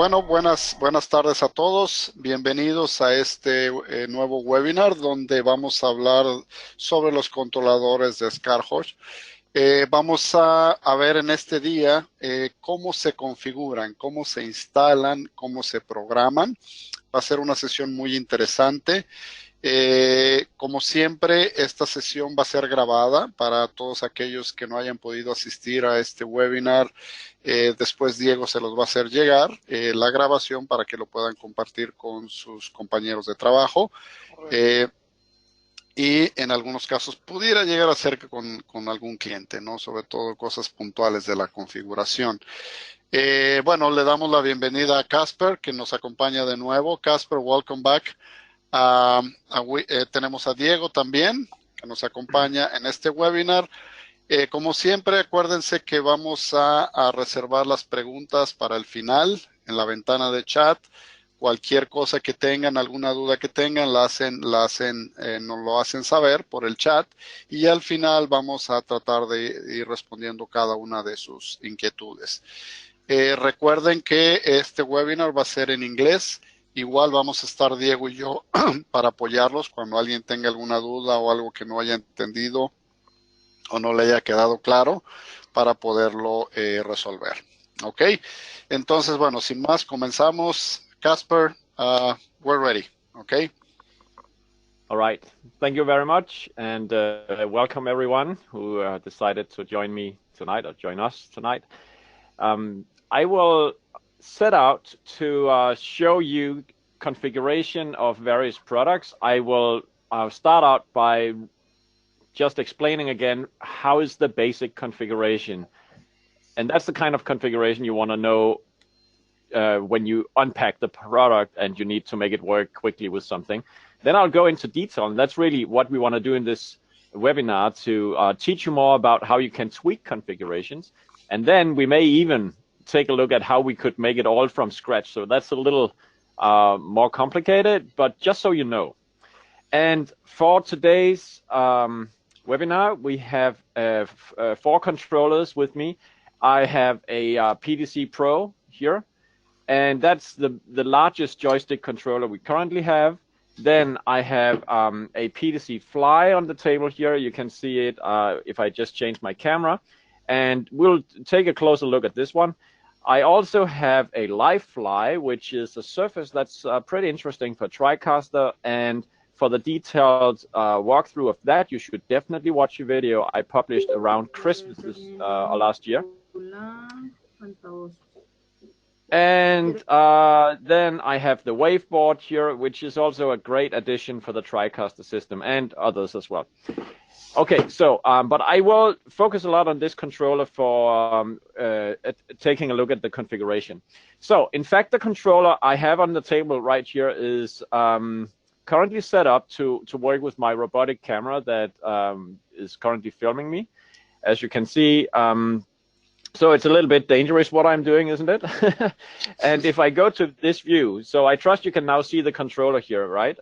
Bueno, buenas tardes a todos. Bienvenidos a este nuevo webinar donde vamos a hablar sobre los controladores de Skaarhoj. Vamos a ver en este día cómo se configuran, cómo se instalan, cómo se programan. Va a ser una sesión muy interesante. Como siempre, esta sesión va a ser grabada para todos aquellos que no hayan podido asistir a este webinar. Después Diego se los va a hacer llegar la grabación para que lo puedan compartir con sus compañeros de trabajo. Y en algunos casos pudiera llegar a ser con algún cliente, ¿no? Sobre todo cosas puntuales de la configuración. Bueno, le damos la bienvenida a Kasper, que nos acompaña de nuevo. Kasper, welcome back. Tenemos a Diego también, que nos acompaña en este webinar. Como siempre, acuérdense que vamos a reservar las preguntas para el final, en la ventana de chat. Cualquier cosa que tengan, alguna duda que tengan, nos lo hacen saber por el chat. Y al final vamos a tratar de ir respondiendo cada una de sus inquietudes. Recuerden que este webinar va a ser en inglés. Igual vamos a estar Diego y yo para apoyarlos cuando alguien tenga alguna duda o algo que no haya entendido o no le haya quedado claro para poderlo resolver. ¿Ok? Entonces, bueno, sin más, comenzamos. Kasper, we're ready. ¿Ok? All right. Thank you very much, and welcome everyone who decided to join me tonight or join us tonight. I will set out to show you configuration of various products. I will start out by just explaining again how is the basic configuration, and that's the kind of configuration you want to know when you unpack the product and you need to make it work quickly with something. Then I'll go into detail, and that's really what we want to do in this webinar, to teach you more about how you can tweak configurations, and then we may even take a look at how we could make it all from scratch. So that's a little more complicated, but just so you know. And for today's webinar, we have 4 controllers with me. I have a PTZ Pro here, and that's the largest joystick controller we currently have. Then I have a PTZ Fly on the table here. You can see it if I just change my camera, and we'll take a closer look at this one. I also have a Live Fly, which is a surface that's pretty interesting for Tricaster, and for the detailed walkthrough of that, you should definitely watch a video I published around Christmas last year. And then I have the Waveboard here, which is also a great addition for the Tricaster system, and others as well. Okay, so, but I will focus a lot on this controller for taking a look at the configuration. So, in fact, the controller I have on the table right here is currently set up to work with my robotic camera that is currently filming me. As you can see, so it's a little bit dangerous what I'm doing, isn't it? And if I go to this view, so I trust you can now see the controller here, right?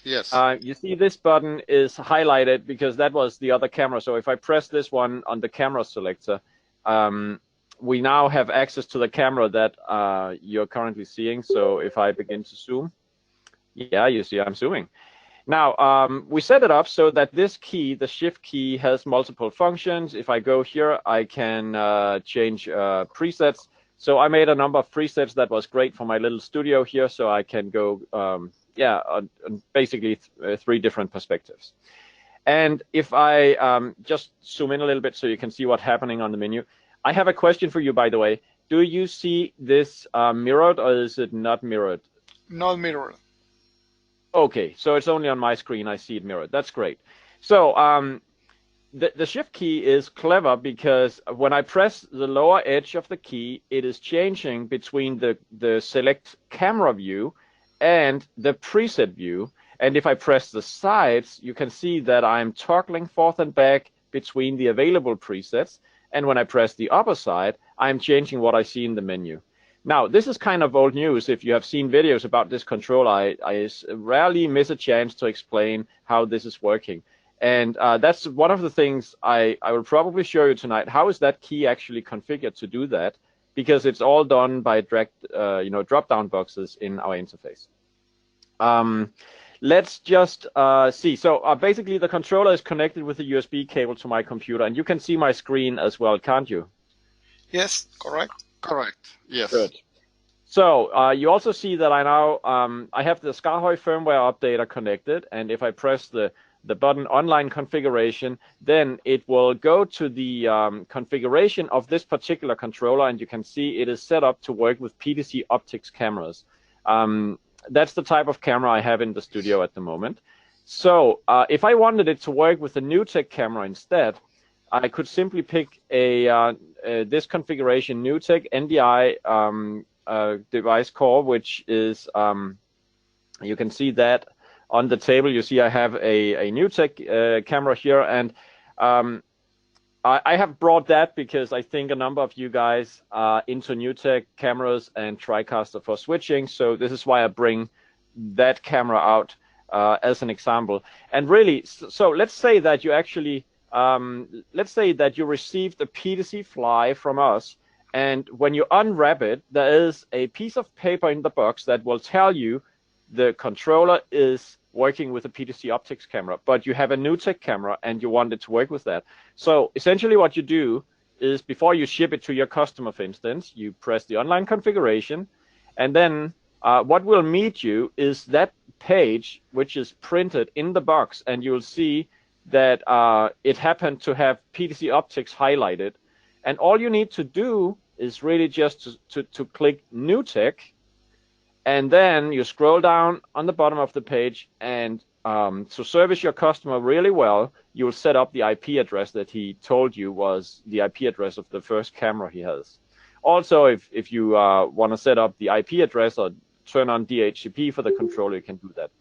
Yes. You see this button is highlighted because that was the other camera. So if I press this one on the camera selector, we now have access to the camera that you're currently seeing. So if I begin to zoom, yeah, you see I'm zooming. Now, we set it up so that this key, the shift key, has multiple functions. If I go here, I can change presets. So I made a number of presets that was great for my little studio here. So I can go basically 3 different perspectives. And if I just zoom in a little bit so you can see what's happening on the menu. I have a question for you, by the way. Do you see this mirrored, or is it not mirrored? Not mirrored. Okay, so it's only on my screen. I see it mirrored. That's great. So the shift key is clever because when I press the lower edge of the key, it is changing between the select camera view and the preset view. And if I press the sides, you can see that I'm toggling forth and back between the available presets. And when I press the upper side, I'm changing what I see in the menu. Now, this is kind of old news. If you have seen videos about this controller, I rarely miss a chance to explain how this is working. And that's one of the things I will probably show you tonight. How is that key actually configured to do that? because it's all done by direct, drop-down boxes in our interface. Let's just see. So basically, the controller is connected with a USB cable to my computer, and you can see my screen as well, can't you? Yes, correct. Correct. Yes. Good. So you also see that I now I have the Skaarhoj firmware updater connected, and if I press the button online configuration, then it will go to the configuration of this particular controller, and you can see it is set up to work with PTZ optics cameras. That's the type of camera I have in the studio at the moment. So if I wanted it to work with a Newtek camera instead, I could simply pick this configuration Newtek NDI device core, which is, you can see that on the table. You see I have a Newtek camera here, and I have brought that because I think a number of you guys are into Newtek cameras and Tricaster for switching, so this is why I bring that camera out as an example. And really, so let's say that you actually, let's say that you received a PTZ Fly from us, and when you unwrap it, there is a piece of paper in the box that will tell you the controller is working with a PTZ optics camera, but you have a Newtek camera and you want it to work with that. So essentially what you do is, before you ship it to your customer, for instance, you press the online configuration, and then what will meet you is that page which is printed in the box, and you'll see that it happened to have PTZ optics highlighted, and all you need to do is really just to click Newtek, and then you scroll down on the bottom of the page, and to service your customer really well, you'll set up the IP address that he told you was the IP address of the first camera he has. Also, if you want to set up the IP address or turn on DHCP for the controller, you can do that.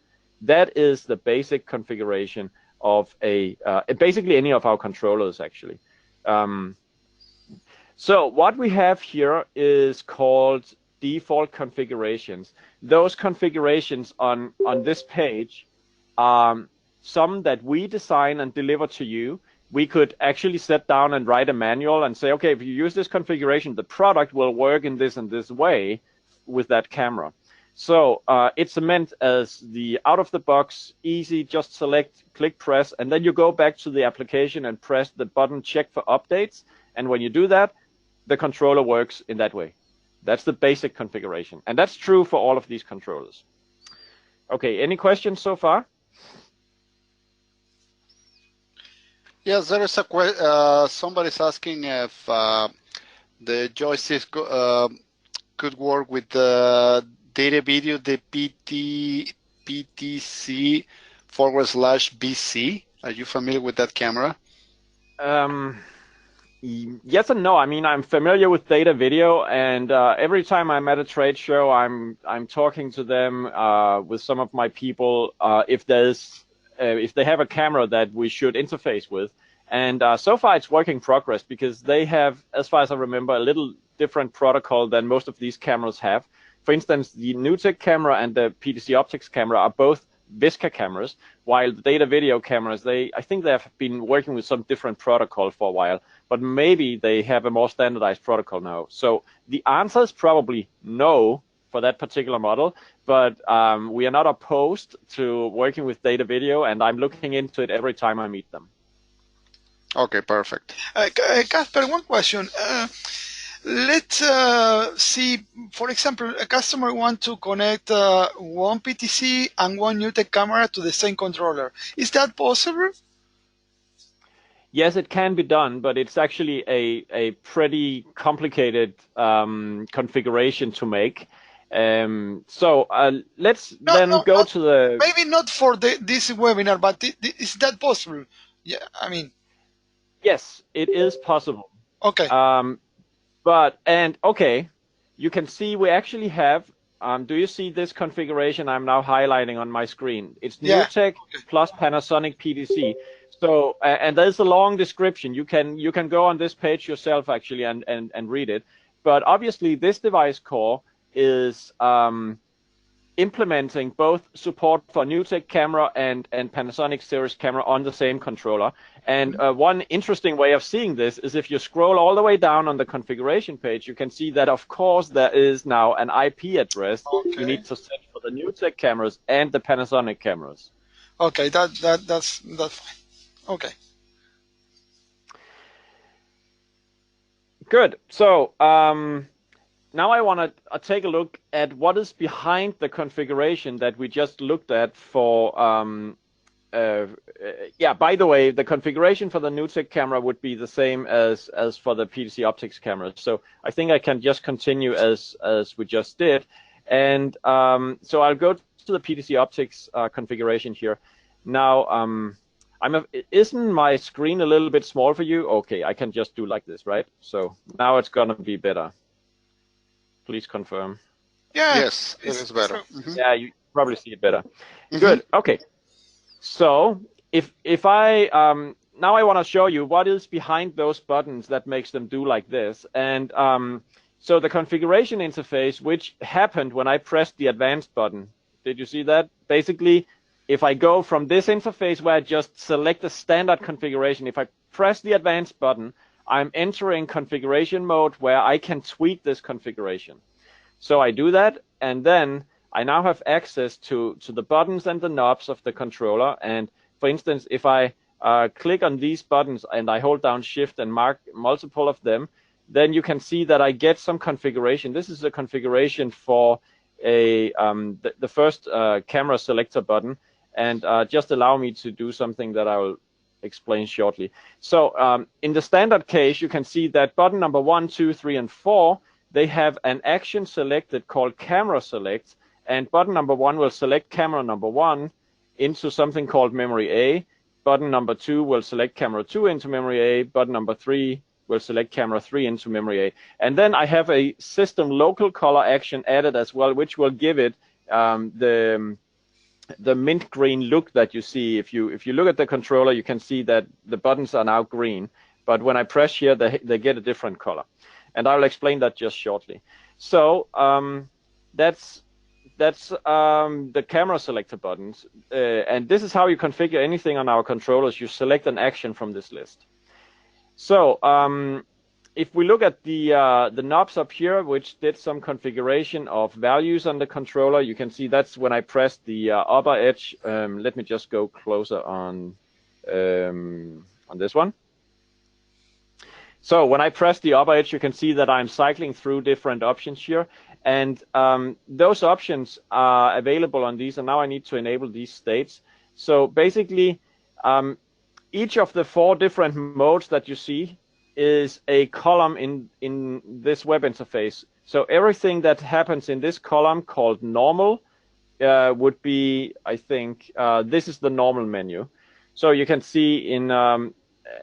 That is the basic configuration of basically any of our controllers, actually. So what we have here is called default configurations. Those configurations on this page are some that we design and deliver to you. We could actually sit down and write a manual and say, okay, if you use this configuration, the product will work in this and this way with that camera. So it's meant as the out-of-the-box, easy, just select, click, press, and then you go back to the application and press the button check for updates. And when you do that, the controller works in that way. That's the basic configuration, and that's true for all of these controllers. Okay, any questions so far? Yes, there is a somebody's asking if the joystick could work with the data video, the PTZ/BC. Are you familiar with that camera? Yes and no. I mean, I'm familiar with data video, and every time I'm at a trade show, I'm talking to them with some of my people if they have a camera that we should interface with. And so far, it's work in progress, because they have, as far as I remember, a little different protocol than most of these cameras have. For instance, the Newtek camera and the PTZ optics camera are both Visca cameras, while the data video cameras, I think they have been working with some different protocol for a while, but maybe they have a more standardized protocol now. So the answer is probably no for that particular model, but we are not opposed to working with data video, and I'm looking into it every time I meet them. Okay, perfect. Kasper, one question. Let's see, for example, a customer wants to connect one PTZ and one Newtek camera to the same controller. Is that possible? Yes, it can be done, but it's actually a pretty complicated configuration to make. So let's go to the... Maybe not for this webinar, but is that possible? Yeah, I mean... Yes, it is possible. Okay. Okay, you can see we actually have, do you see this configuration I'm now highlighting on my screen? It's Newtek plus Panasonic PTZ. So, and there's a long description. You can go on this page yourself, actually, and read it. But obviously, this device core is implementing both support for Newtek camera and Panasonic series camera on the same controller. And one interesting way of seeing this is if you scroll all the way down on the configuration page, you can see that of course there is now an IP address you need to set for the Newtek cameras and the Panasonic cameras. Okay, that's fine. Okay. Good. So now I want to take a look at what is behind the configuration that we just looked at for, by the way, the configuration for the Newtek camera would be the same as for the PTZ optics cameras. So I think I can just continue as we just did. And so I'll go to the PTZ optics configuration here. Now, isn't my screen a little bit small for you? Okay, I can just do like this, right? So now it's going to be better. Please confirm. Yeah. Yes, it is better. Yeah, you probably see it better. Good. Okay. So if I now I want to show you what is behind those buttons that makes them do like this. And so the configuration interface, which happened when I pressed the advanced button. Did you see that? Basically, if I go from this interface where I just select the standard configuration, if I press the advanced button, I'm entering configuration mode where I can tweak this configuration. So I do that, and then I now have access to the buttons and the knobs of the controller. And for instance, if I click on these buttons and I hold down Shift and mark multiple of them, then you can see that I get some configuration. This is a configuration for the first camera selector button, and just allow me to do something that I will explain shortly. So in the standard case, you can see that button number 1, 2, 3, and 4, they have an action selected called camera select, and button number 1 will select camera number 1 into something called memory A. Button number 2 will select camera 2 into memory A. Button number 3 will select camera 3 into memory A. And then I have a system local color action added as well, which will give it the mint green look that you see. If you look at the controller, you can see that the buttons are now green, but when I press here, they get a different color, and I'll explain that just shortly. So that's the camera selector buttons, and this is how you configure anything on our controllers. You select an action from this list. So if we look at the knobs up here, which did some configuration of values on the controller, you can see that's when I pressed the upper edge. Let me just go closer on this one. So when I press the upper edge, you can see that I'm cycling through different options here, and those options are available on these. And now I need to enable these states. So basically, each of the 4 different modes that you see is a column in this web interface. So everything that happens in this column called normal would be, I think, this is the normal menu. So you can see in,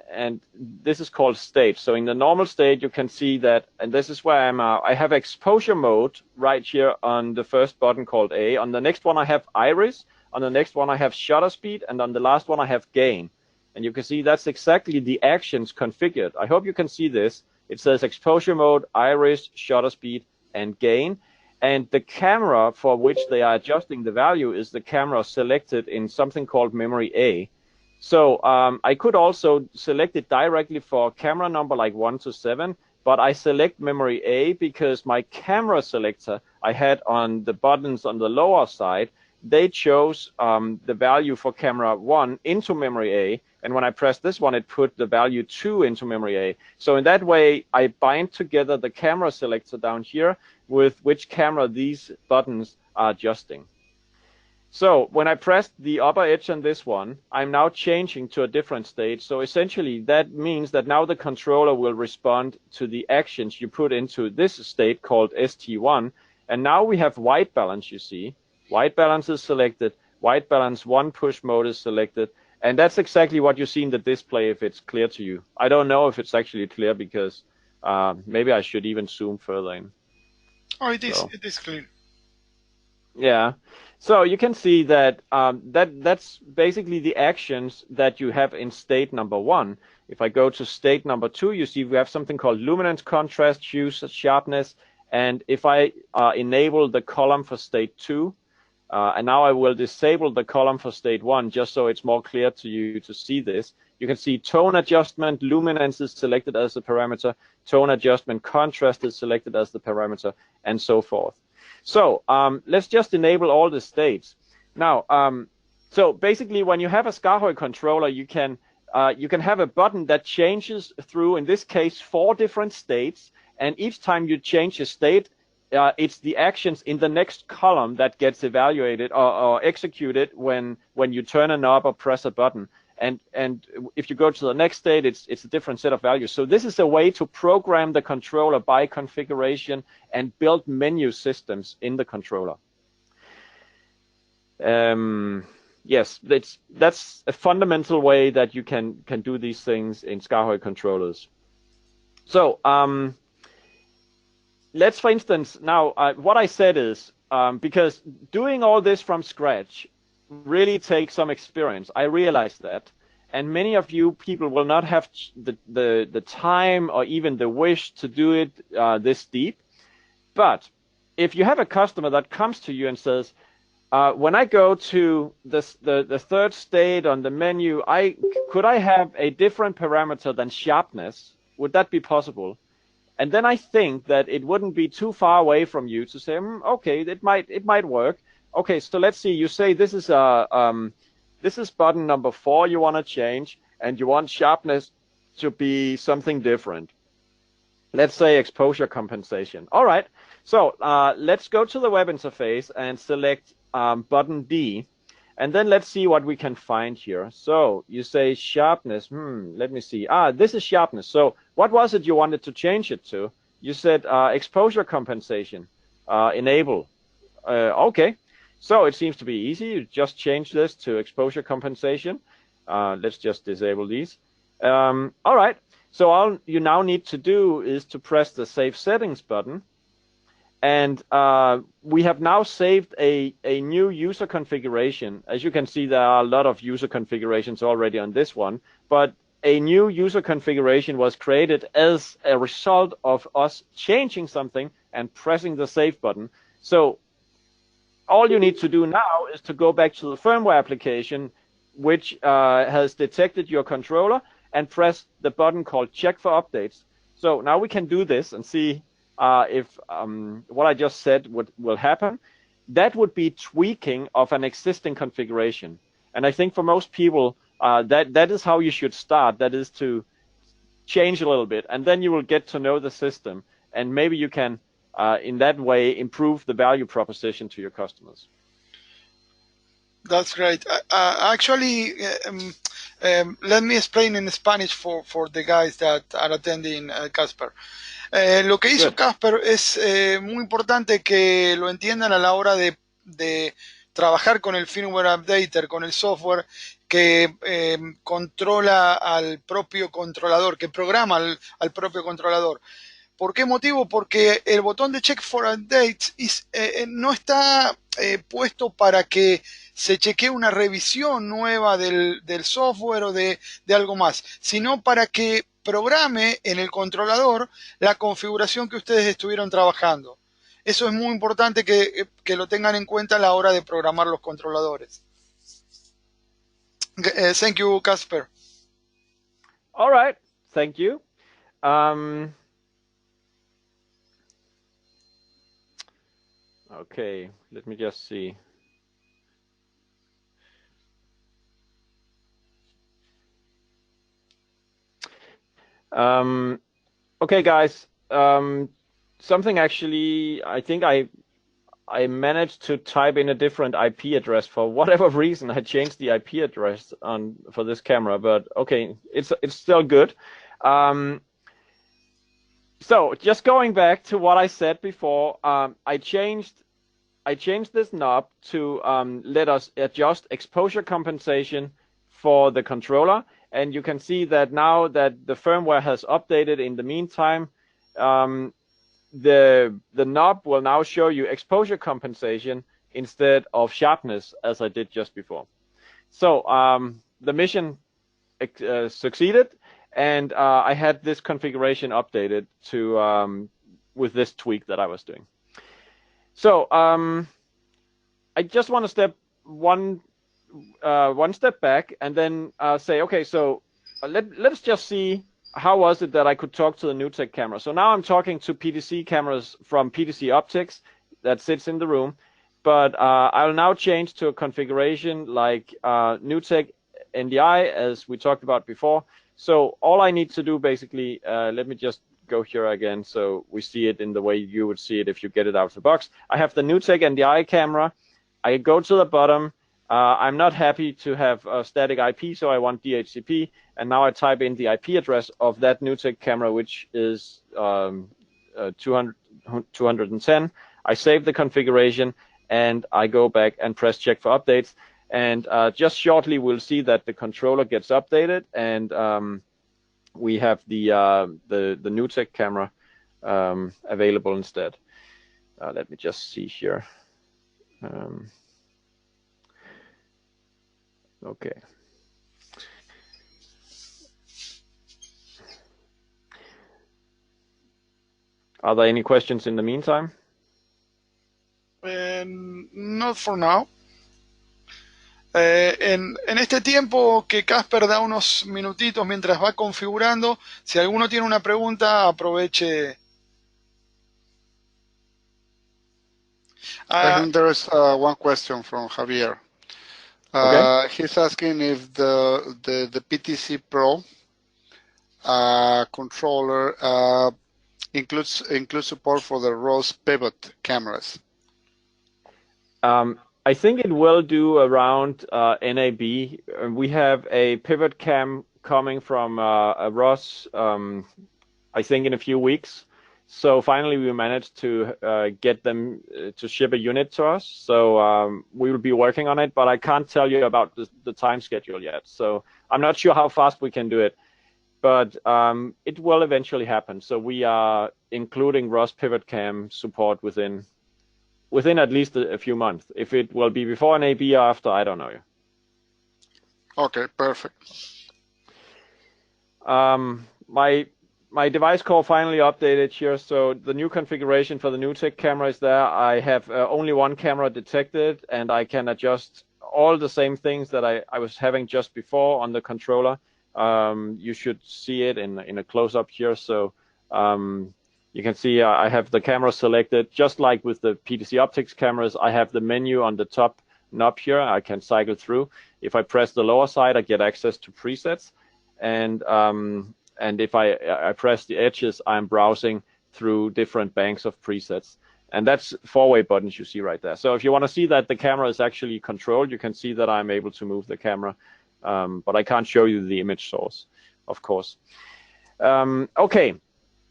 and this is called state. So in the normal state, you can see that, and this is where I have exposure mode right here on the first button called A. On the next one, I have iris. On the next one, I have shutter speed. And on the last one, I have gain. And you can see that's exactly the actions configured. I hope you can see this. It says exposure mode, iris, shutter speed, and gain. And the camera for which they are adjusting the value is the camera selected in something called memory A. So I could also select it directly for camera number like 1 to 7, but I select memory A because my camera selector I had on the buttons on the lower side, they chose the value for camera 1 into memory A. And when I press this one, it put the value 2 into memory A. So in that way, I bind together the camera selector down here with which camera these buttons are adjusting. So when I press the upper edge on this one, I'm now changing to a different state. So essentially, that means that now the controller will respond to the actions you put into this state called ST1. And now we have white balance, you see. White balance is selected. White balance 1 push mode is selected. And that's exactly what you see in the display if it's clear to you. I don't know if it's actually clear because maybe I should even zoom further in. Oh, it is clear. Yeah. So you can see that that's basically the actions that you have in state number 1. If I go to state number 2, you see we have something called luminance, contrast, hue, sharpness. And if I enable the column for state 2, And now I will disable the column for state 1 just so it's more clear to you to see this. You can see tone adjustment, luminance is selected as the parameter, tone adjustment, contrast is selected as the parameter, and so forth. So let's just enable all the states. Now, so basically when you have a Skaarhoj controller, you can have a button that changes through, in this case, 4 different states, and each time you change a state, it's the actions in the next column that gets evaluated or executed when you turn a knob or press a button. And if you go to the next state, it's a different set of values. So this is a way to program the controller by configuration and build menu systems in the controller. Yes, that's a fundamental way that you can do these things in Skaarhoj controllers. So let's, for instance, now what I said is, because doing all this from scratch really takes some experience. I realize that, and many of you people will not have the time or even the wish to do it this deep. But if you have a customer that comes to you and says, when I go to the third state on the menu, could I have a different parameter than sharpness? Would that be possible? And then I think that it wouldn't be too far away from you to say, okay, it might work. Okay, so let's see. You say this is button number 4 you want to change, and you want sharpness to be something different. Let's say exposure compensation. All right. So let's go to the web interface and select button D, and then let's see what we can find here. So you say sharpness. Let me see. This is sharpness. So what was it you wanted to change it to? You said exposure compensation. Enable. Okay. So it seems to be easy. You just change this to exposure compensation. Let's just disable these. All right. So all you now need to do is to press the Save Settings button. And we have now saved a new user configuration. As you can see, there are a lot of user configurations already on this one. But a new user configuration was created as a result of us changing something and pressing the Save button. So all you need to do now is to go back to the firmware application, which has detected your controller, and press the button called Check for Updates. So now we can do this and see if what I just said will happen. That would be tweaking of an existing configuration. And I think for most people, that is how you should start. That is to change a little bit, and then you will get to know the system, and maybe you can in that way improve the value proposition to your customers. That's great. Actually, let me explain in Spanish for the guys that are attending, Kasper. Lo que hizo Kasper es muy importante que lo entiendan a la hora de trabajar con el firmware updater, con el software que controla al propio controlador, que programa al propio controlador. ¿Por qué motivo? Porque el botón de Check for Updates no está puesto para que se chequee una revisión nueva del software o de algo más, sino para que programe en el controlador la configuración que ustedes estuvieron trabajando. Eso es muy importante que lo tengan en cuenta a la hora de programar los controladores. Thank you, Kasper. All right, thank you. Okay, let me just see. Okay, guys. Something actually, I think I managed to type in a different IP address for whatever reason. I changed the IP address for this camera, but okay, it's still good. So just going back to what I said before, I changed this knob to let us adjust exposure compensation for the controller, and you can see that now that the firmware has updated in the meantime, the knob will now show you exposure compensation instead of sharpness, as I did just before. So the mission succeeded. And I had this configuration updated to with this tweak that I was doing. So I just want to step one step back and then say, okay, so let's just see how was it that I could talk to the Newtek camera. So now I'm talking to PTZ cameras from PTZ Optics that sits in the room, but I'll now change to a configuration like Newtek NDI, as we talked about before. So all I need to do basically, let me just go here again so we see it in the way you would see it if you get it out of the box. I have the Newtek NDI camera. I go to the bottom. I'm not happy to have a static IP, so I want DHCP. And now I type in the IP address of that Newtek camera, which is 210. I save the configuration, and I go back and press check for updates. And just shortly, we'll see that the controller gets updated, and we have the Newtek camera available instead. Let me just see here. Okay. Are there any questions in the meantime? Not for now. En este tiempo que Kasper da unos minutitos mientras va configurando, si alguno tiene una pregunta, aproveche. I think there is one question from Javier. Okay. He's asking if the PTZ Pro controller includes support for the ROS pivot cameras. I think it will do around NAB. We have a pivot cam coming from a ROS, I think in a few weeks. So finally we managed to get them to ship a unit to us. So we will be working on it, but I can't tell you about the time schedule yet. So I'm not sure how fast we can do it, but it will eventually happen. So we are including ROS pivot cam support within at least a few months. If it will be before an AB or after, I don't know. Okay, perfect. My device core finally updated here, so the new configuration for the Newtek camera is there. I have only one camera detected, and I can adjust all the same things that I was having just before on the controller. You should see it in a close-up here. So you can see I have the camera selected, just like with the PTZ Optics cameras. I have the menu on the top knob here. I can cycle through. If I press the lower side, I get access to presets, and if I press the edges, I'm browsing through different banks of presets. And that's four-way buttons you see right there. So if you want to see that the camera is actually controlled, you can see that I'm able to move the camera, but I can't show you the image source, of course. Okay.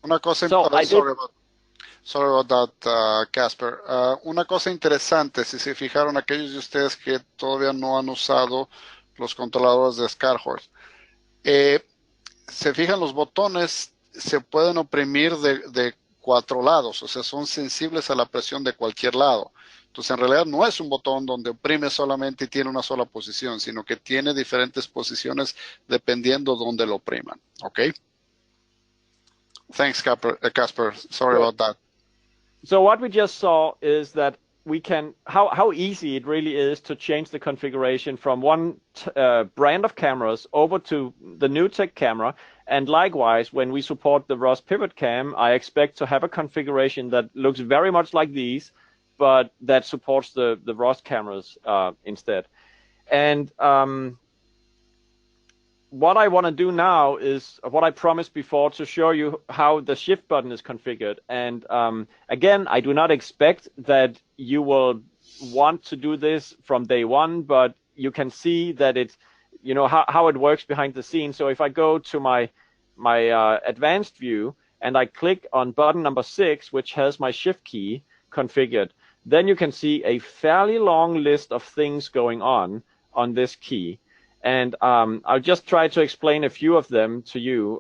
Una cosa, sorry about that, Kasper. Una cosa interesante, si se fijaron aquellos de ustedes que todavía no han usado los controladores de Skaarhoj, se fijan, los botones se pueden oprimir de 4 lados, o sea, son sensibles a la presión de cualquier lado. Entonces, en realidad no es un botón donde oprime solamente y tiene una sola posición, sino que tiene diferentes posiciones dependiendo dónde lo opriman. ¿Ok? Thanks, Kasper. Sorry about that. So what we just saw is that we can, how easy it really is to change the configuration from one brand of cameras over to the Newtek camera. And likewise, when we support the ROS pivot cam, I expect to have a configuration that looks very much like these, but that supports the ROS cameras instead. And what I want to do now is what I promised before, to show you how the shift button is configured. And again, I do not expect that you will want to do this from day one, but you can see that it's, you know, how it works behind the scenes. So if I go to my advanced view and I click on button number 6, which has my shift key configured, then you can see a fairly long list of things going on this key. And I'll just try to explain a few of them to you.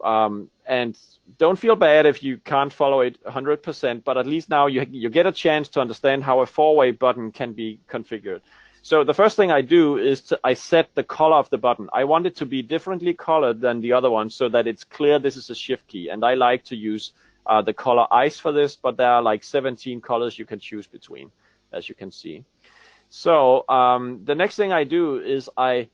And don't feel bad if you can't follow it 100%, but at least now you get a chance to understand how a 4-way button can be configured. So the first thing I do is I set the color of the button. I want it to be differently colored than the other one so that it's clear this is a shift key. And I like to use the color ice for this, but there are like 17 colors you can choose between, as you can see. So the next thing I do is I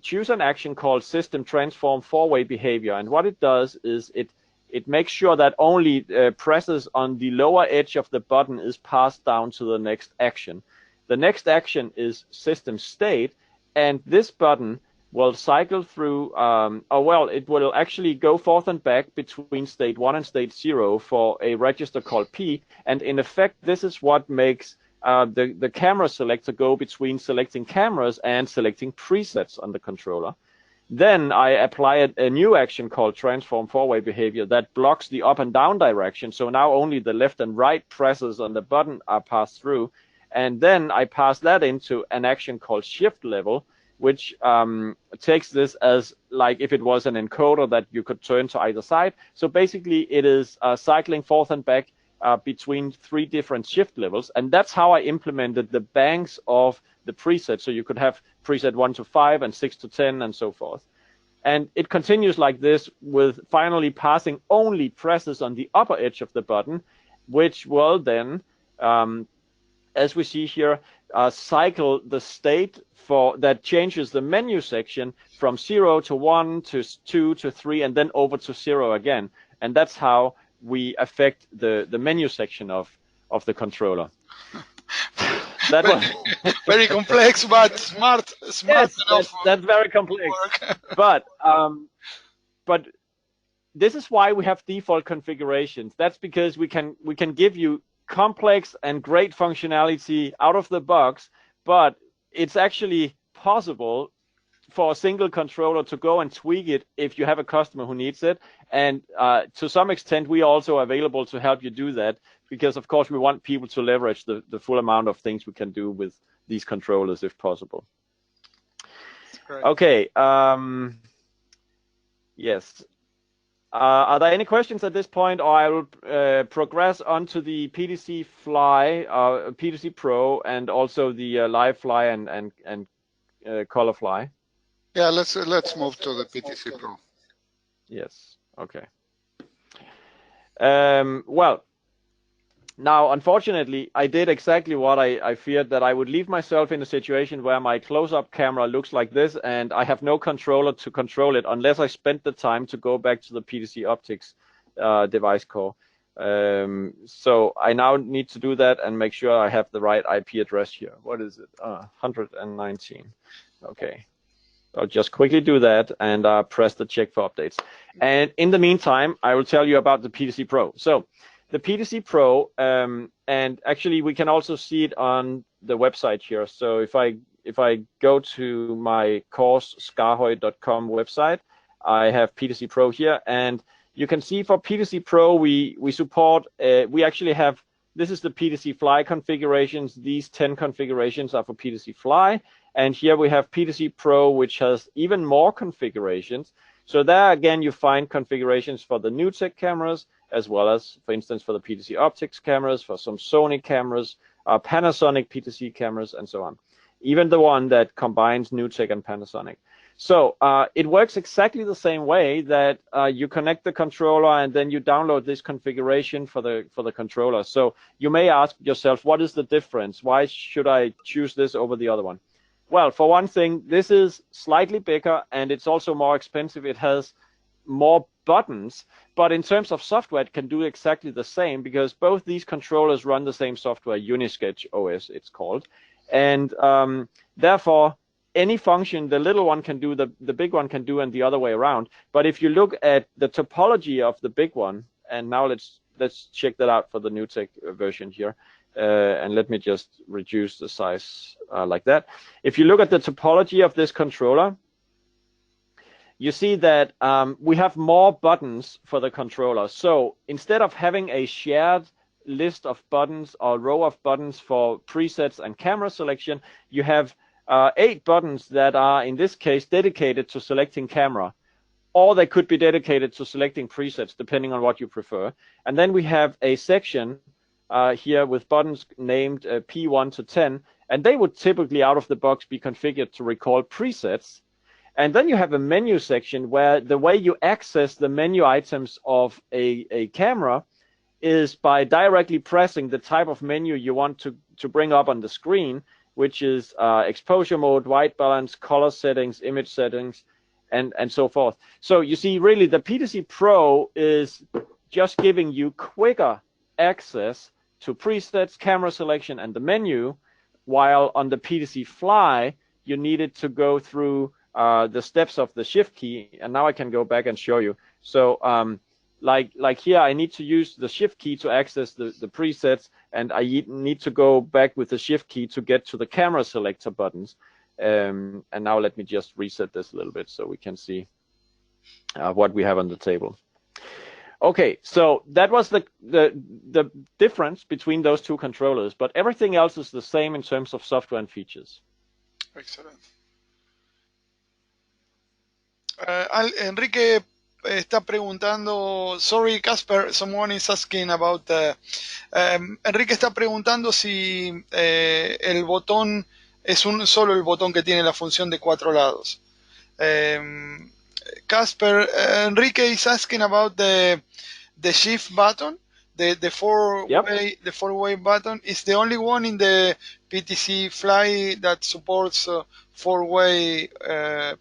choose an action called system transform four-way behavior, and what it does is it makes sure that only presses on the lower edge of the button is passed down to the next action. The next action is system state, and this button will cycle through, it will actually go forth and back between state 1 and state 0 for a register called P, and in effect this is what makes the camera selector go between selecting cameras and selecting presets on the controller. Then I apply a new action called transform four-way behavior that blocks the up and down direction, so now only the left and right presses on the button are passed through, and then I pass that into an action called shift level, which takes this as like if it was an encoder that you could turn to either side. So basically it is cycling forth and back between 3 different shift levels, and that's how I implemented the banks of the presets. So you could have preset 1 to 5 and 6 to 10 and so forth. And it continues like this, with finally passing only presses on the upper edge of the button, which will then, as we see here, cycle the state that changes the menu section from 0 to 1 to 2 to 3 and then over to 0 again. And that's how we affect the menu section of the controller. That was very complex, but smart yes, enough. That's very complex. but this is why we have default configurations. That's because we can give you complex and great functionality out of the box, but it's actually possible for a single controller to go and tweak it if you have a customer who needs it. And to some extent, we are also available to help you do that, because of course we want people to leverage the full amount of things we can do with these controllers if possible. Okay. Yes. Are there any questions at this point, or I will progress onto the PTZ Fly, PTZ Pro, and also the Live Fly and Color Fly? Yeah, let's move to the PTZ Pro. Yes. Okay. Well, now unfortunately, I did exactly what I feared, that I would leave myself in a situation where my close-up camera looks like this, and I have no controller to control it unless I spent the time to go back to the PTZ Optics device core. So I now need to do that and make sure I have the right IP address here. What is it? 119. Okay. I'll just quickly do that and press the check for updates. And in the meantime, I will tell you about the PTZ Pro. So the PTZ Pro, and actually we can also see it on the website here. So if I go to my course skaarhoj.com website, I have PTZ Pro here, and you can see for PTZ Pro we support, we actually have, this is the PTZ Fly configurations. These 10 configurations are for PTZ Fly. And here we have PTZ Pro, which has even more configurations. So there again, you find configurations for the Newtek cameras, as well as, for instance, for the PTZ Optics cameras, for some Sony cameras, Panasonic PTZ cameras, and so on. Even the one that combines Newtek and Panasonic. So it works exactly the same way, that you connect the controller and then you download this configuration for the controller. So you may ask yourself, what is the difference? Why should I choose this over the other one? Well, for one thing, this is slightly bigger and it's also more expensive. It has more buttons, but in terms of software, it can do exactly the same, because both these controllers run the same software, Unisketch OS it's called. And therefore, any function the little one can do, the big one can do, and the other way around. But if you look at the topology of the big one, and now let's check that out for the Newtek version here. And let me just reduce the size like that. If you look at the topology of this controller, you see that we have more buttons for the controller. So instead of having a shared list of buttons or row of buttons for presets and camera selection, you have 8 buttons that are, in this case, dedicated to selecting camera. Or they could be dedicated to selecting presets, depending on what you prefer. And then we have a section here with buttons named P1 to 10, and they would typically out of the box be configured to recall presets. And then you have a menu section where the way you access the menu items of a camera is by directly pressing the type of menu you want to bring up on the screen, which is exposure mode, white balance, color settings, image settings, and so forth. So you see, really, the PTZ Pro is just giving you quicker access to presets, camera selection, and the menu, while on the PTZ Fly, you needed to go through the steps of the shift key, and now I can go back and show you. So like here, I need to use the shift key to access the presets, and I need to go back with the shift key to get to the camera selector buttons. And now let me just reset this a little bit so we can see what we have on the table. Okay, so that was the difference between those two controllers, but everything else is the same in terms of software and features. Excellent. Enrique está preguntando, sorry Kasper, someone is asking about, Enrique está preguntando si el botón es solo el botón que tiene la función de 4 lados. Kasper, Enrique is asking about the shift button, the four-way button. Is the only one in the PTZ Fly that supports four-way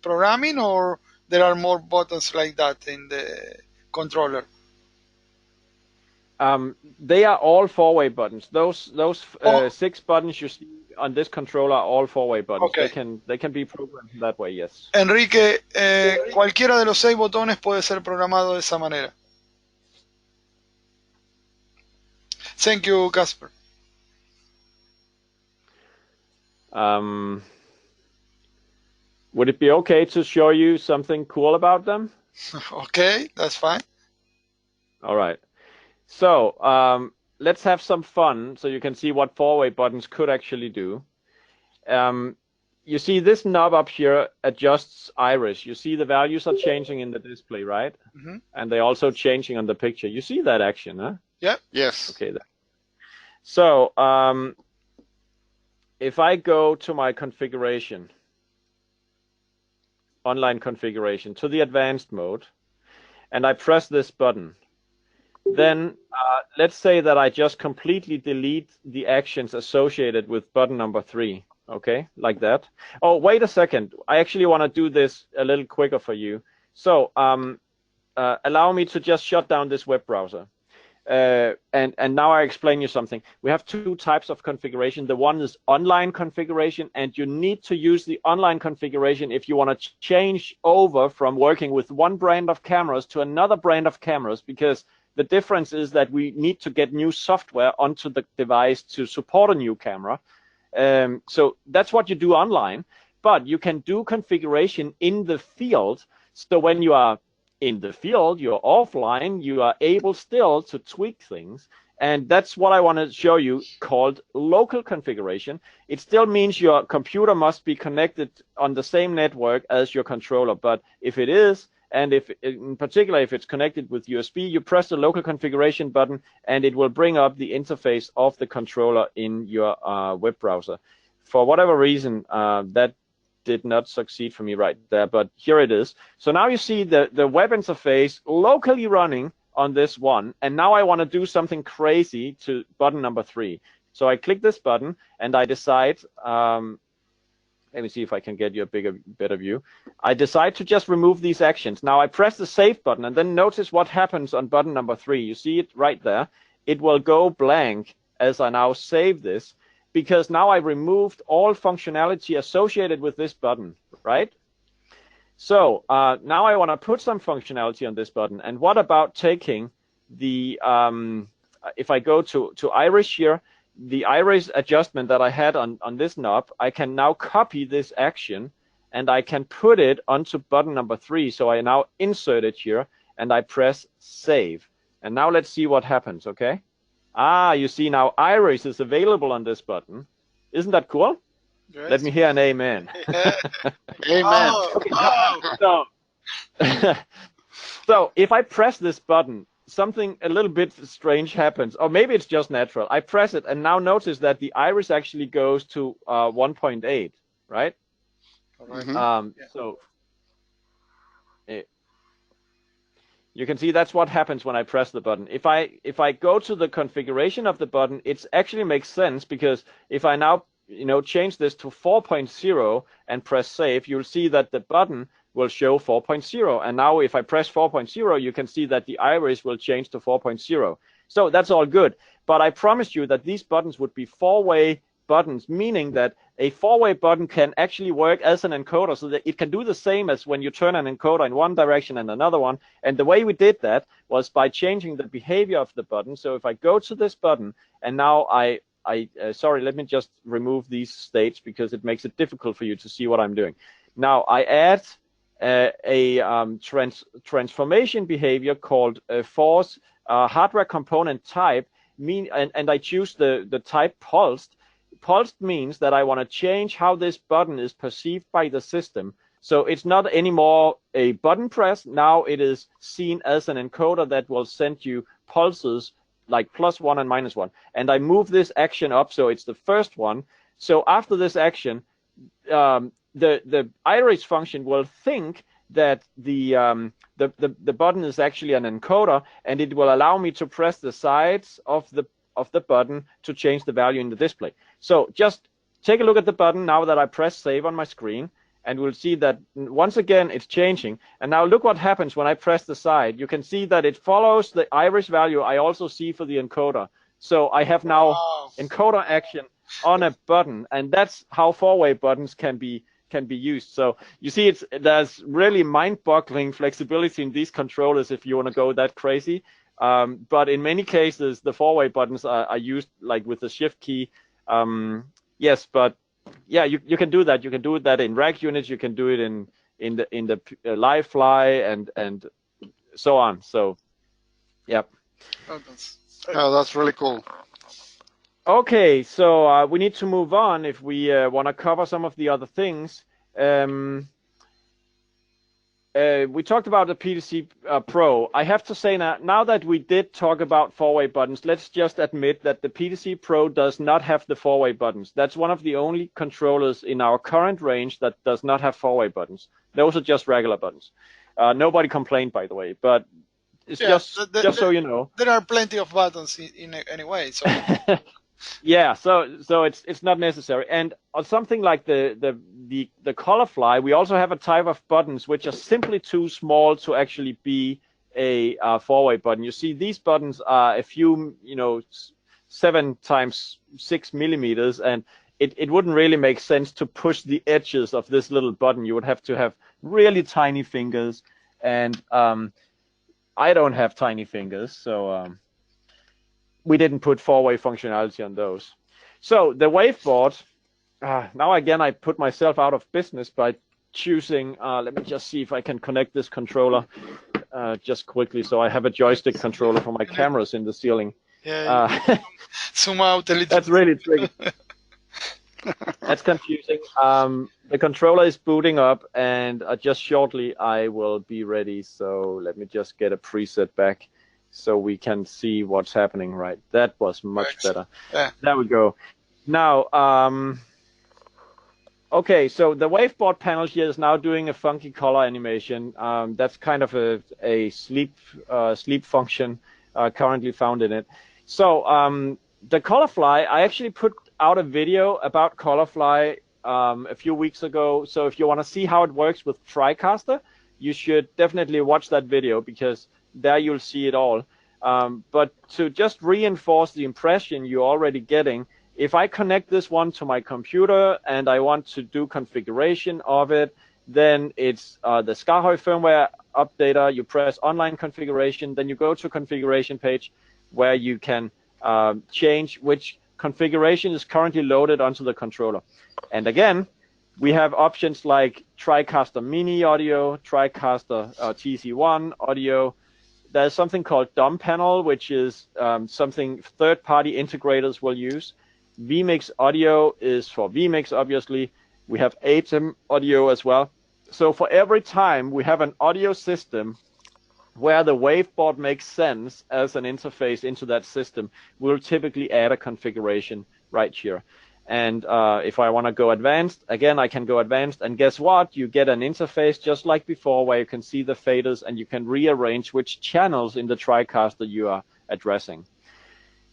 programming, or there are more buttons like that in the controller? They are all four-way buttons. Those 6 buttons you see on this controller are all four-way buttons. Okay. They can be programmed that way, yes. Enrique, cualquiera de los 6 botones puede ser programado de esa manera. Thank you, Kasper. Would it be okay to show you something cool about them? Okay, that's fine. All right. So let's have some fun so you can see what four-way buttons could actually do. You see this knob up here adjusts iris. You see the values are changing in the display, right? Mm-hmm. And they're also changing on the picture. You see that action, huh? Yeah. Yes. Okay. So if I go to my configuration, online configuration, to the advanced mode, and I press this button, then let's say that I just completely delete the actions associated with button number 3. Okay, like that. Oh, wait a second. I actually want to do this a little quicker for you. So allow me to just shut down this web browser. And now I explain you something. We have 2 types of configuration. The one is online configuration, and you need to use the online configuration if you want to change over from working with one brand of cameras to another brand of cameras, because the difference is that we need to get new software onto the device to support a new camera. So that's what you do online, but you can do configuration in the field. So when you are in the field, you're offline, you are able still to tweak things. And that's what I want to show you, called local configuration. It still means your computer must be connected on the same network as your controller. But if it is, and if in particular, if it's connected with USB, you press the local configuration button and it will bring up the interface of the controller in your web browser. For whatever reason, that did not succeed for me right there, but here it is. So now you see the web interface locally running on this one, and now I want to do something crazy to button number 3. So I click this button and I decide, let me see if I can get you a better view. I decide to just remove these actions. Now I press the save button, and then notice what happens on button number 3. You see it right there. It will go blank as I now save this, because now I removed all functionality associated with this button, right? So now I want to put some functionality on this button. And what about taking the, if I go to iris here, the iris adjustment that I had on this knob, I can now copy this action and I can put it onto button number 3. So I now insert it here and I press save. And now let's see what happens, okay? Ah, you see now iris is available on this button. Isn't that cool? Yes. Let me hear an amen. Amen. Okay, so if I press this button, something a little bit strange happens, or maybe it's just natural. I press it, and now notice that the iris actually goes to 1.8, right? Mm-hmm. So you can see that's what happens when I press the button. If I go to the configuration of the button, it actually makes sense, because if I now change this to 4.0 and press save, you'll see that the button will show 4.0. And now if I press 4.0, you can see that the iris will change to 4.0. So that's all good. But I promised you that these buttons would be four-way buttons, meaning that a four-way button can actually work as an encoder, so that it can do the same as when you turn an encoder in one direction and another one. And the way we did that was by changing the behavior of the button. So if I go to this button, and now sorry, let me just remove these states because it makes it difficult for you to see what I'm doing. Now I add a transformation behavior called force hardware component type, and I choose the type pulsed. Pulsed means that I want to change how this button is perceived by the system. So it's not anymore a button press. Now it is seen as an encoder that will send you pulses like +1 and -1. And I move this action up, so it's the first one. So after this action, the iris function will think that the button is actually an encoder, and it will allow me to press the sides of the button to change the value in the display. So just take a look at the button now that I press save on my screen, and we'll see that once again it's changing. And now look what happens when I press the side. You can see that it follows the iris value I also see for the encoder. So I have now encoder action on a button, and that's how four-way buttons can be used. So you see, there's really mind-boggling flexibility in these controllers if you want to go that crazy. But in many cases, the four-way buttons are used like with the shift key. Yes, but yeah, you can do that. You can do that in rack units. You can do it in the live fly and so on. So, yeah. Oh, that's really cool. Okay, so we need to move on if we want to cover some of the other things. We talked about the PTZ Pro. I have to say now that we did talk about four-way buttons, let's just admit that the PTZ Pro does not have the four-way buttons. That's one of the only controllers in our current range that does not have four-way buttons. Those are just regular buttons. Nobody complained, by the way, but it's just so you know. There are plenty of buttons in any way. So. Yeah, so it's not necessary. And on something like the color fly, we also have a type of buttons which are simply too small to actually be a four-way button. You see, these buttons are a few, 7 x 6 millimeters, and it wouldn't really make sense to push the edges of this little button. You would have to have really tiny fingers, and I don't have tiny fingers, so we didn't put four-way functionality on those. So the waveboard, now again I put myself out of business by choosing, let me just see if I can connect this controller just quickly, so I have a joystick controller for my cameras in the ceiling. Yeah, zoom out a little. That's really tricky. That's confusing. The controller is booting up, and just shortly I will be ready, so let me just get a preset back so we can see what's happening. Right, that was much better. Yeah. There we go. Now, okay, so the waveboard panel here is now doing a funky color animation. That's kind of a sleep function currently found in it. So the color fly, I actually put out a video about color fly a few weeks ago. So if you want to see how it works with Tricaster, you should definitely watch that video, because there you'll see it all. But to just reinforce the impression you're already getting, if I connect this one to my computer and I want to do configuration of it, then it's the Skaarhoj firmware updater. You press online configuration, then you go to configuration page where you can change which configuration is currently loaded onto the controller. And again, we have options like Tricaster Mini audio, Tricaster TC1 audio. There's something called DOM panel, which is something third-party integrators will use. vMix audio is for vMix, obviously. We have ATEM audio as well. So for every time we have an audio system where the waveboard makes sense as an interface into that system, we'll typically add a configuration right here. And if I want to go advanced, again, I can go advanced. And guess what? You get an interface just like before, where you can see the faders and you can rearrange which channels in the Tricaster you are addressing.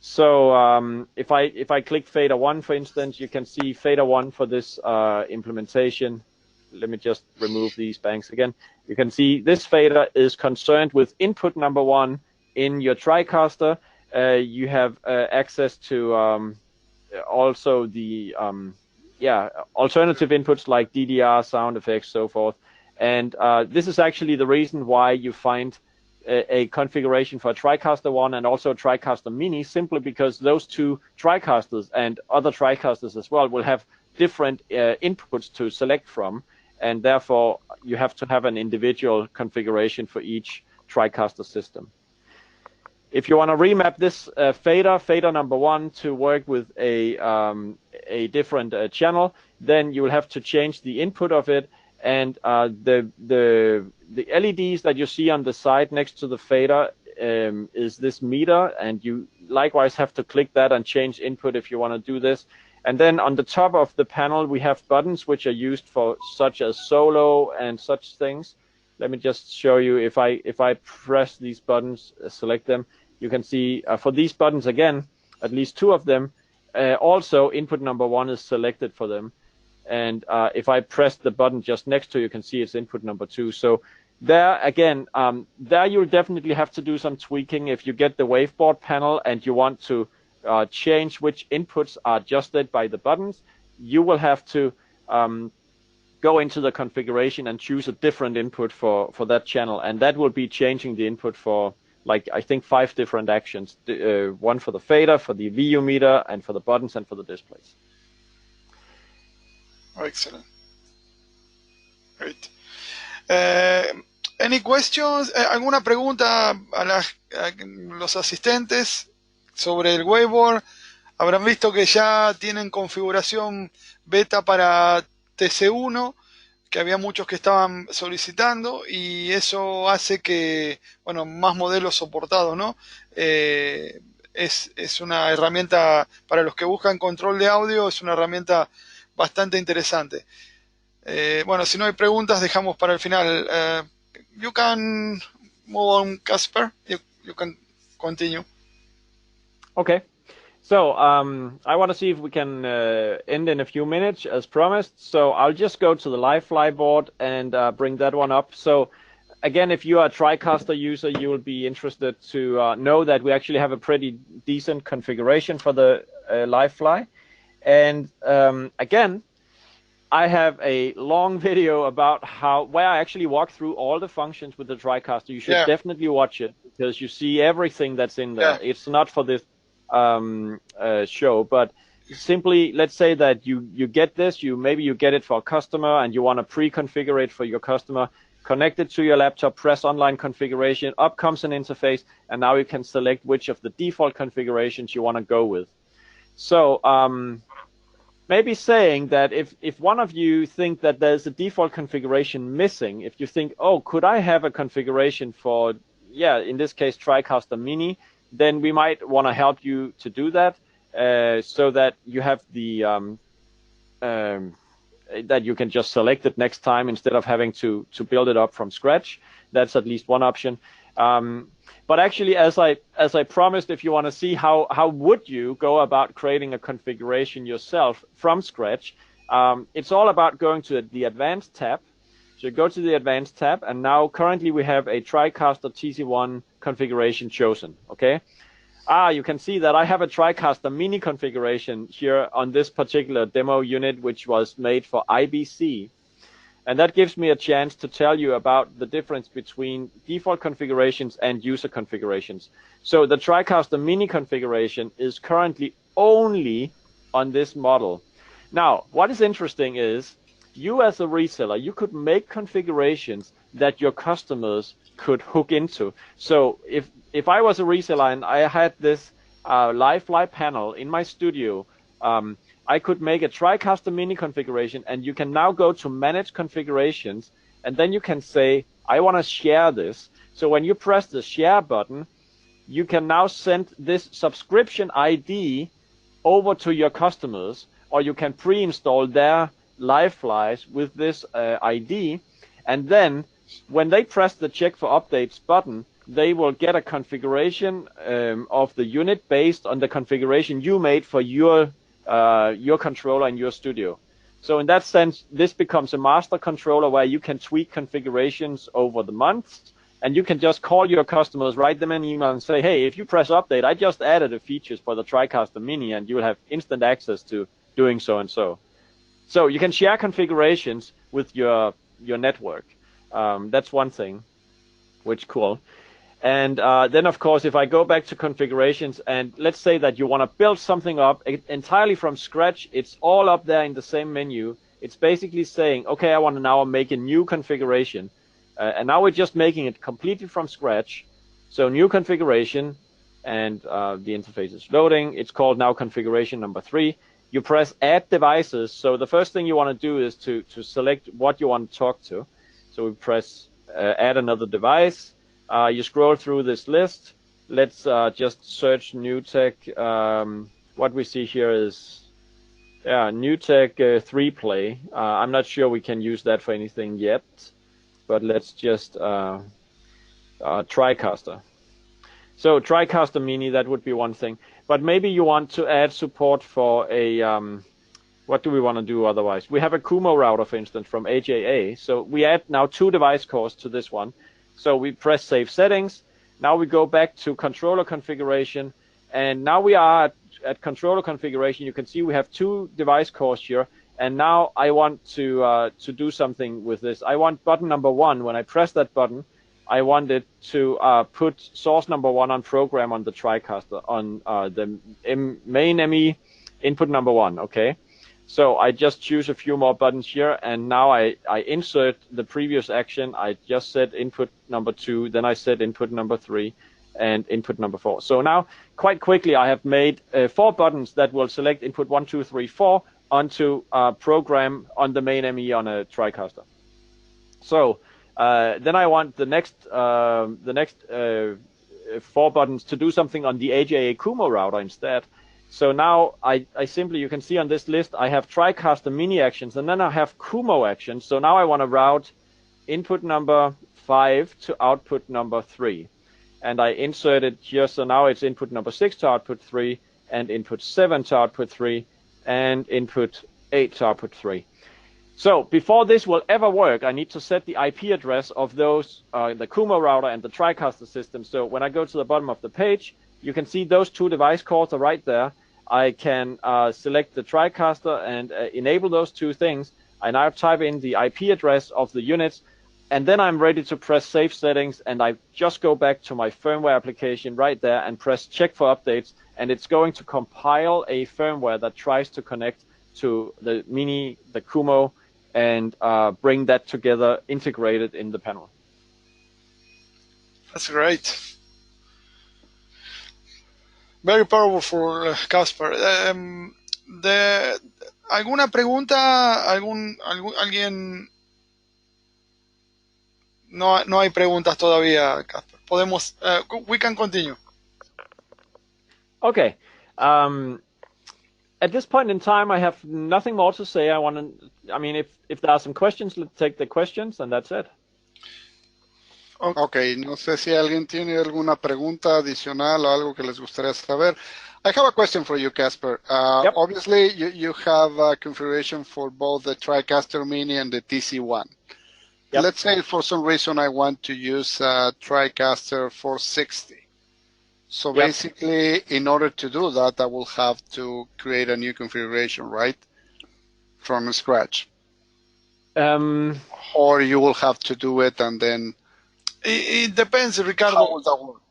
So if I click fader 1, for instance, you can see fader 1 for this implementation. Let me just remove these banks again. You can see this fader is concerned with input number 1 in your Tricaster. You have access to also the alternative inputs like DDR, sound effects, so forth. And this is actually the reason why you find a configuration for Tricaster 1 and also Tricaster Mini, simply because those two Tricasters and other Tricasters as well will have different inputs to select from, and therefore you have to have an individual configuration for each Tricaster system. If you want to remap this fader number 1 to work with a different channel, then you will have to change the input of it, and the LEDs that you see on the side next to the fader is this meter, and you likewise have to click that and change input if you want to do this. And then on the top of the panel we have buttons which are used for such as solo and such things. Let me just show you. If I press these buttons, select them, you can see for these buttons again, at least 2 of them, also input number 1 is selected for them. And if I press the button just next to, you can see it's input number 2. So there again, there you'll definitely have to do some tweaking. If you get the waveboard panel and you want to change which inputs are adjusted by the buttons, you will have to go into the configuration and choose a different input for that channel, and that will be changing the input for, like, I think 5 different actions. One for the fader, for the VU meter, and for the buttons and for the displays. Excellent. Great. Any questions? ¿Alguna pregunta a los asistentes sobre el waveboard? Habrán visto que ya tienen configuración beta para TC1, que había muchos que estaban solicitando, y eso hace que, bueno, más modelos soportados, ¿no? Es una herramienta para los que buscan control de audio, es una herramienta bastante interesante. Bueno, si no hay preguntas, dejamos para el final. You can move on, Kasper. You can continue. Okay. So I want to see if we can end in a few minutes, as promised. So I'll just go to the live fly board and bring that one up. So again, if you are a Tricaster user, you will be interested to know that we actually have a pretty decent configuration for the live fly. And again, I have a long video about where I actually walk through all the functions with the Tricaster. You should definitely watch it, because you see everything that's in there. Yeah. It's not for this show, but simply, let's say that you get this, maybe you get it for a customer and you want to pre-configure it for your customer, connect it to your laptop, press online configuration, up comes an interface, and now you can select which of the default configurations you want to go with. So maybe saying that if one of you think that there's a default configuration missing, if you think, oh, could I have a configuration for, in this case, Tricaster Mini, then we might want to help you to do that, so that you have the that you can just select it next time instead of having to build it up from scratch. That's at least one option. But actually, as I promised, if you want to see how would you go about creating a configuration yourself from scratch, it's all about going to the Advanced tab. So go to the Advanced tab, and now currently we have a Tricaster TC1 configuration chosen. Okay. You can see that I have a Tricaster Mini configuration here on this particular demo unit, which was made for IBC. And that gives me a chance to tell you about the difference between default configurations and user configurations. So the Tricaster Mini configuration is currently only on this model. Now, what is interesting is, you as a reseller, you could make configurations that your customers could hook into. So if I was a reseller and I had this live fly panel in my studio, I could make a Tricaster Mini configuration, and you can now go to Manage Configurations, and then you can say, I want to share this. So when you press the Share button, you can now send this subscription ID over to your customers, or you can pre-install their live flies with this ID, and then when they press the Check for Updates button, they will get a configuration of the unit based on the configuration you made for your controller in your studio. So in that sense, this becomes a master controller where you can tweak configurations over the months, and you can just call your customers, write them an email and say, hey, if you press update, I just added the features for the Tricaster Mini, and you'll have instant access to doing so and so. So you can share configurations with your network. That's one thing, which is cool. And then, of course, if I go back to configurations, and let's say that you want to build something up entirely from scratch, it's all up there in the same menu. It's basically saying, okay, I want to now make a new configuration. And now we're just making it completely from scratch. So new configuration, and the interface is loading. It's called now configuration number 3. You press add devices. So the first thing you want to do is to select what you want to talk to. So we press add another device. You scroll through this list. Let's just search Newtek. What we see here is Newtek 3 Play. I'm not sure we can use that for anything yet, but let's just Tricaster. So Tricaster Mini, that would be one thing. But maybe you want to add support for a, what do we want to do otherwise? We have a Kumo router, for instance, from AJA. So we add now 2 device cores to this one. So we press Save Settings. Now we go back to Controller Configuration. And now we are at Controller Configuration. You can see we have 2 device cores here. And now I want to do something with this. I want button number 1. When I press that button, I want it to put source number 1 on program on the Tricaster, on the main ME input number 1, okay? So I just choose a few more buttons here, and now I insert the previous action. I just set input number 2, then I set input number 3, and input number 4. So now, quite quickly, I have made 4 buttons that will select input 1, 2, 3, 4 onto program on the main ME on a Tricaster. So then I want the next 4 buttons to do something on the AJA Kumo router instead. So now I simply, you can see on this list, I have Tricaster Mini actions, and then I have Kumo actions. So now I want to route input number 5 to output number 3. And I insert it here, so now it's input number 6 to output 3, and input 7 to output 3, and input 8 to output 3. So before this will ever work, I need to set the IP address of those, the Kumo router and the Tricaster system. So when I go to the bottom of the page, you can see those 2 device cores are right there. I can select the Tricaster and enable those 2 things. I now type in the IP address of the units, and then I'm ready to press Save Settings, and I just go back to my firmware application right there and press Check for Updates, and it's going to compile a firmware that tries to connect to the Mini, the Kumo, and bring that together integrated in the panel. That's great. Very powerful, Kasper. ¿Alguna pregunta? ¿Alguien? No hay preguntas todavía, Kasper. Podemos. We can continue. Okay. At this point in time, I have nothing more to say. I mean, if there are some questions, let's take the questions, and that's it. Okay, no sé si alguien tiene alguna pregunta adicional o algo que les gustaría saber. I have a question for you, Kasper. Yep. Obviously, you have a configuration for both the Tricaster Mini and the TC1. Yep. Let's say for some reason I want to use Tricaster 460. So yep. Basically, in order to do that, I will have to create a new configuration, right? From scratch. Or you will have to do it and then... It depends, Ricardo. How will that work?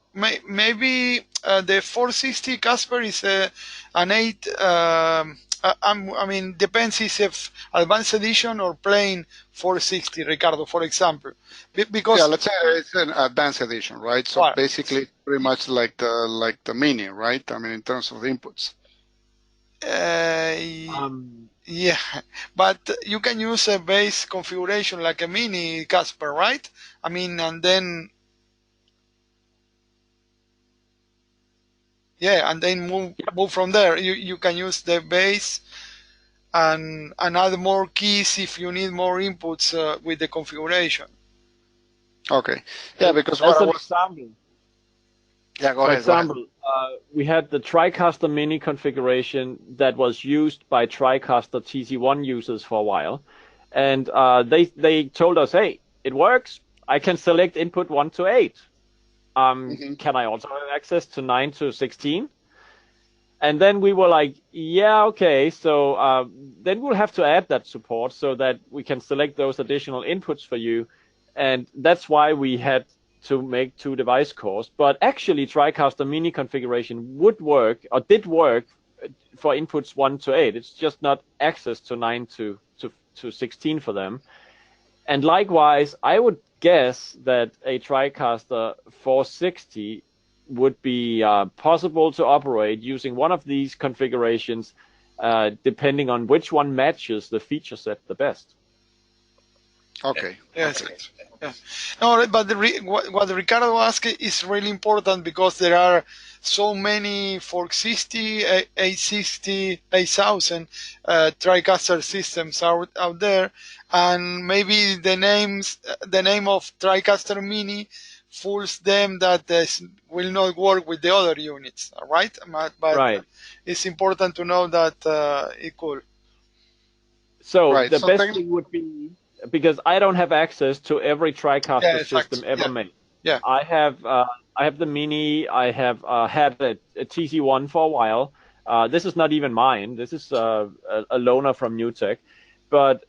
Maybe the 460, Kasper, is an 8. I mean, depends if advanced edition or plain 460, Ricardo, for example. Because yeah, let's say it's an advanced edition, right? So right. Basically, pretty much like the Mini, right? I mean, in terms of inputs. Yeah, but you can use a base configuration like a Mini, Kasper, right? I mean, and then yeah, and then move from there. You can use the base and add more keys if you need more inputs with the configuration. Okay. Yeah, because as an example, Yeah, go For ahead. example, we had the Tricaster Mini configuration that was used by Tricaster TC1 users for a while, and they told us, hey, it works. I can select input 1 to 8. Can I also have access to 9 to 16? And then we were like, yeah, okay. So then we'll have to add that support so that we can select those additional inputs for you. And that's why we had to make 2 device cores. But actually, Tricaster Mini configuration would work, or did work, for inputs 1 to 8. It's just not access to 9 to 16 for them. And likewise, I would guess that a Tricaster 460 would be possible to operate using one of these configurations, depending on which one matches the feature set the best. Okay. Yes. Okay. Yeah. No, but what Ricardo asked is really important, because there are so many 460, 860, 8000 Tricaster systems out there, and maybe the name of Tricaster Mini fools them that this will not work with the other units, right? But Right. it's important to know that it could. So Right. the So best thing would be, because I don't have access to every Tricaster system ever made. Yeah. I have the Mini. I have had a TC1 for a while. This is not even mine. This is a loaner from Newtek. But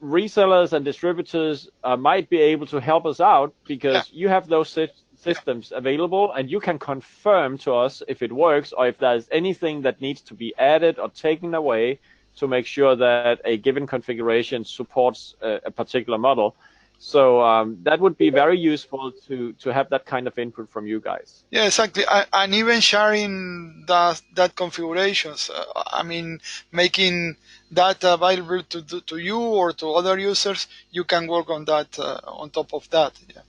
resellers and distributors might be able to help us out, because you have those systems available, and you can confirm to us if it works, or if there's anything that needs to be added or taken away to make sure that a given configuration supports a particular model. So that would be very useful to have that kind of input from you guys. Yeah, exactly. And even sharing that configurations. I mean, making that available to you or to other users, you can work on that on top of that. Yeah.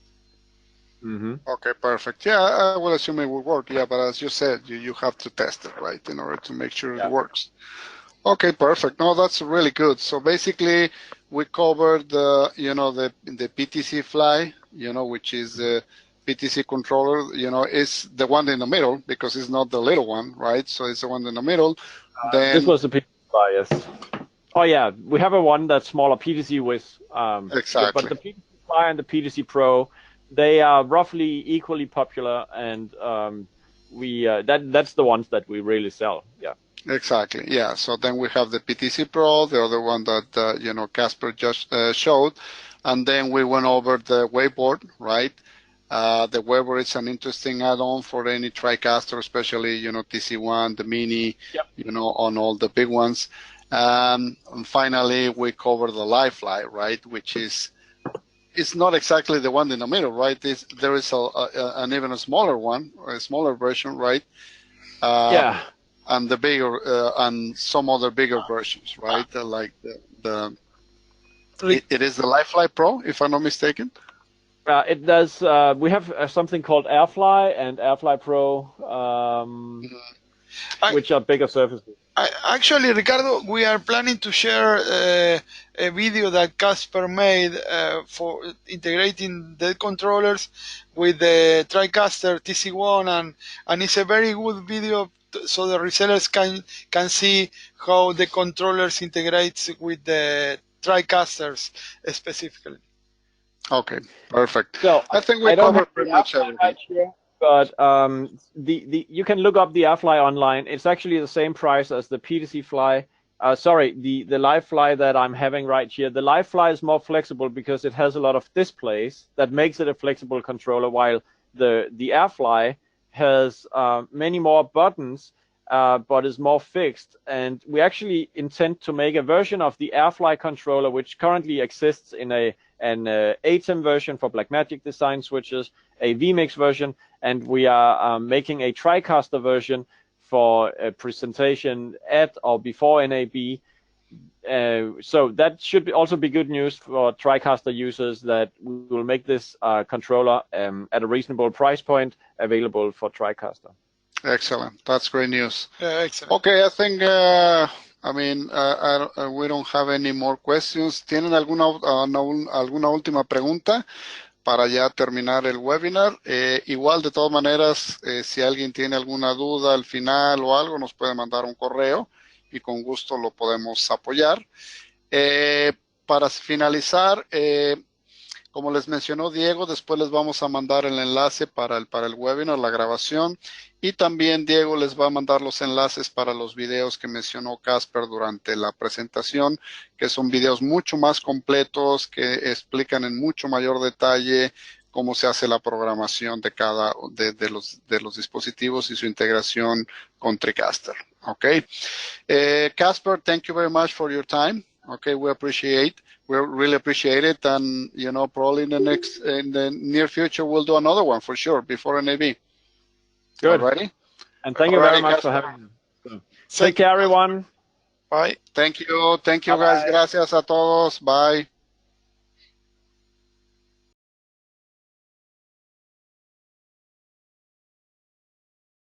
Okay, perfect. Yeah, I will assume it will work. Yeah, but as you said, you have to test it, right, in order to make sure it works. Okay, perfect. No, that's really good. So basically, we covered the PTZ Fly, which is the PTZ controller. Is the one in the middle, because it's not the little one, right? So it's the one in the middle. Then this was the PTZ Fly, yes. Oh yeah, we have a one that's smaller, PTZ with. Exactly. But the PTZ Fly and the PTZ Pro, they are roughly equally popular, and that's the ones that we really sell. Yeah. Exactly. Yeah. So then we have the PTZ Pro, the other one that Kasper just showed, and then we went over the Waveboard, right? The Waveboard is an interesting add-on for any Tricaster, especially TC1, the Mini, on all the big ones. And finally, we cover the LiveFly, right? Which is, it's not exactly the one in the middle, right? There is an even smaller one, or a smaller version, right? Yeah. And the bigger, and some other bigger versions, right? Like it is the LiveFly Pro, if I'm not mistaken. It does. We have something called AirFly and AirFly Pro, which are bigger surfaces. Actually, Ricardo, we are planning to share a video that Kasper made for integrating the controllers with the Tricaster TC1, and it's a very good video, so the resellers can see how the controllers integrate with the Tricasters specifically. Okay, perfect. So I think we covered pretty much everything. Right here, but you can look up the AirFly online. It's actually the same price as the PTZ Fly. Sorry, the LiveFly that I'm having right here. The LiveFly is more flexible because it has a lot of displays that makes it a flexible controller, while the AirFly has many more buttons, but is more fixed. And we actually intend to make a version of the AirFly controller, which currently exists in an ATEM version for Blackmagic design switches, a vMix version, and we are making a Tricaster version for a presentation at or before NAB. So that should also be good news for Tricaster users, that we will make this controller at a reasonable price point available for Tricaster. Excellent. That's great news. Yeah, excellent. Okay, I think, we don't have any more questions. ¿Tienen alguna última pregunta? para ya terminar el webinar. Igual, de todas maneras, si alguien tiene alguna duda al final o algo, nos puede mandar un correo y con gusto lo podemos apoyar. Para finalizar, como les mencionó Diego, después les vamos a mandar el enlace para el webinar, la grabación, y también Diego les va a mandar los enlaces para los videos que mencionó Kasper durante la presentación, que son videos mucho más completos, que explican en mucho mayor detalle cómo se hace la programación de cada de los dispositivos y su integración con Tricaster. Okay. Kasper, thank you very much for your time. Okay, we really appreciate it, and probably in the near future we'll do another one for sure before NAB. Good. Alrighty? And thank you very much for having me. Take care, everyone. Bye. Thank you guys. Gracias a todos. Bye.